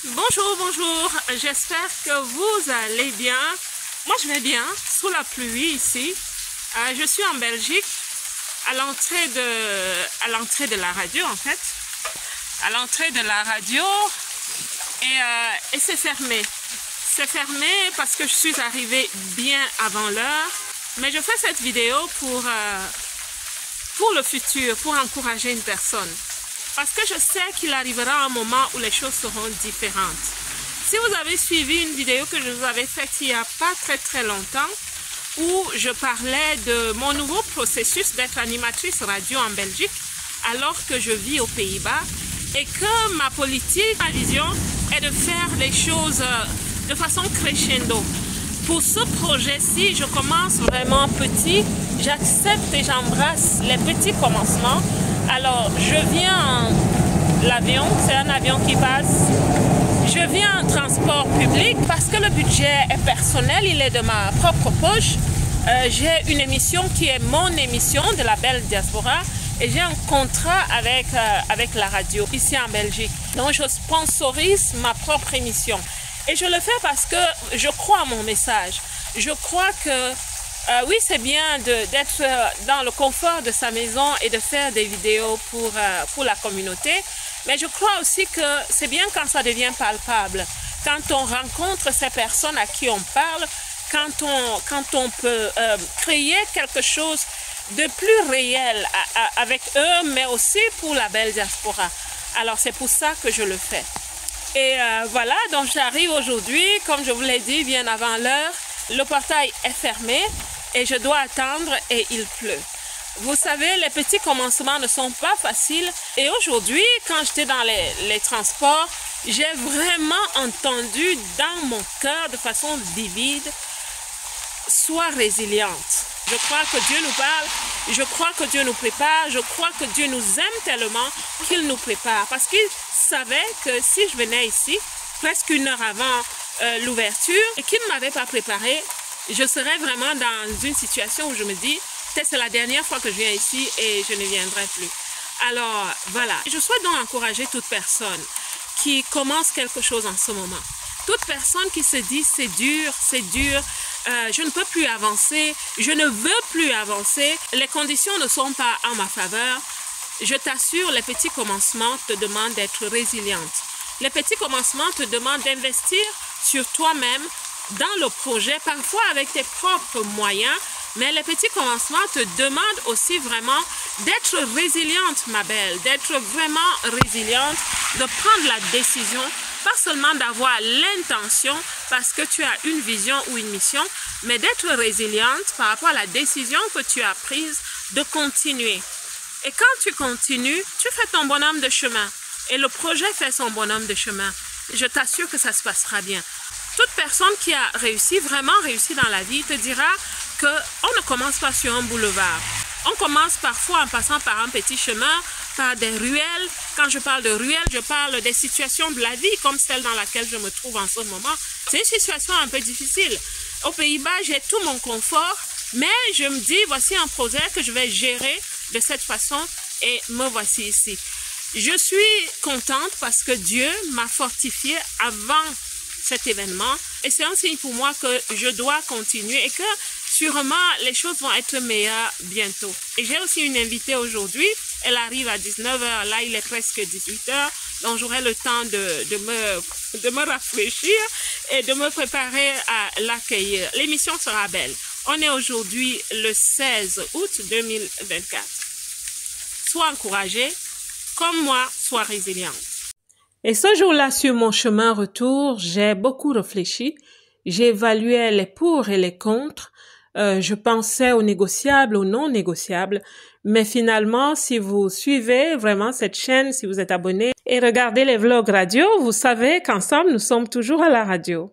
Bonjour, bonjour, j'espère que vous allez bien. Moi je vais bien, sous la pluie ici. Je suis en Belgique, à l'entrée de la radio en fait. À l'entrée de la radio et c'est fermé. C'est fermé parce que je suis arrivée bien avant l'heure. Mais je fais cette vidéo pour le futur, pour encourager une personne. Parce que je sais qu'il arrivera un moment où les choses seront différentes. Si vous avez suivi une vidéo que je vous avais faite il n'y a pas très longtemps, où je parlais de mon nouveau processus d'être animatrice radio en Belgique, alors que je vis aux Pays-Bas, et que ma politique, ma vision est de faire les choses de façon crescendo. Pour ce projet-ci, je commence vraiment petit, j'accepte et j'embrasse les petits commencements. Alors, je viens en l'avion, c'est un avion qui passe. Je viens en transport public parce que le budget est personnel, il est de ma propre poche. J'ai une émission qui est mon émission de la Belle Diaspora et j'ai un contrat avec la radio ici en Belgique. Donc, je sponsorise ma propre émission. Et je le fais parce que je crois à mon message. Je crois que oui, c'est bien d'être dans le confort de sa maison et de faire des vidéos pour la communauté. Mais je crois aussi que c'est bien quand ça devient palpable. Quand on rencontre ces personnes à qui on parle, quand on peut créer quelque chose de plus réel avec eux, mais aussi pour la Belle Diaspora. Alors c'est pour ça que je le fais. Et voilà, donc j'arrive aujourd'hui, comme je vous l'ai dit, bien avant l'heure. Le portail est fermé et je dois attendre et il pleut. Vous savez, les petits commencements ne sont pas faciles. Et aujourd'hui, quand j'étais dans les transports, j'ai vraiment entendu dans mon cœur de façon vivide, sois résiliente. Je crois que Dieu nous parle, je crois que Dieu nous prépare, je crois que Dieu nous aime tellement qu'il nous prépare. Parce qu'il savait que si je venais ici, presque une heure avant l'ouverture, et qu'il ne m'avait pas préparé, je serais vraiment dans une situation où je me dis, peut-être c'est la dernière fois que je viens ici et je ne viendrai plus. Alors voilà, je souhaite donc encourager toute personne qui commence quelque chose en ce moment. Toute personne qui se dit c'est dur, je ne peux plus avancer, je ne veux plus avancer, les conditions ne sont pas en ma faveur. Je t'assure, les petits commencements te demandent d'être résiliente. Les petits commencements te demandent d'investir sur toi-même, dans le projet, parfois avec tes propres moyens, mais les petits commencements te demandent aussi vraiment d'être résiliente, ma belle, d'être vraiment résiliente, de prendre la décision, pas seulement d'avoir l'intention parce que tu as une vision ou une mission, mais d'être résiliente par rapport à la décision que tu as prise de continuer. Et quand tu continues, tu fais ton bonhomme de chemin et le projet fait son bonhomme de chemin. Je t'assure que ça se passera bien. Toute personne qui a réussi, vraiment réussi dans la vie, te dira qu'on ne commence pas sur un boulevard. On commence parfois en passant par un petit chemin, par des ruelles. Quand je parle de ruelles, je parle des situations de la vie comme celle dans laquelle je me trouve en ce moment. C'est une situation un peu difficile. Aux Pays-Bas, j'ai tout mon confort, mais je me dis, voici un projet que je vais gérer de cette façon et me voici ici. Je suis contente parce que Dieu m'a fortifiée avant cet événement et c'est un signe pour moi que je dois continuer et que sûrement les choses vont être meilleures bientôt. Et j'ai aussi une invitée aujourd'hui, elle arrive à 19 h, là il est presque 18 h, donc j'aurai le temps de me rafraîchir et de me préparer à l'accueillir. L'émission sera belle. On est aujourd'hui le 16 août 2024. Sois encouragée, comme moi, sois résiliente. Et ce jour-là, sur mon chemin retour, j'ai beaucoup réfléchi. J'évaluais les pour et les contre. Je pensais aux négociables, aux non négociables. Mais finalement, si vous suivez vraiment cette chaîne, si vous êtes abonné et regardez les vlogs radio, vous savez qu'ensemble, nous sommes toujours à la radio.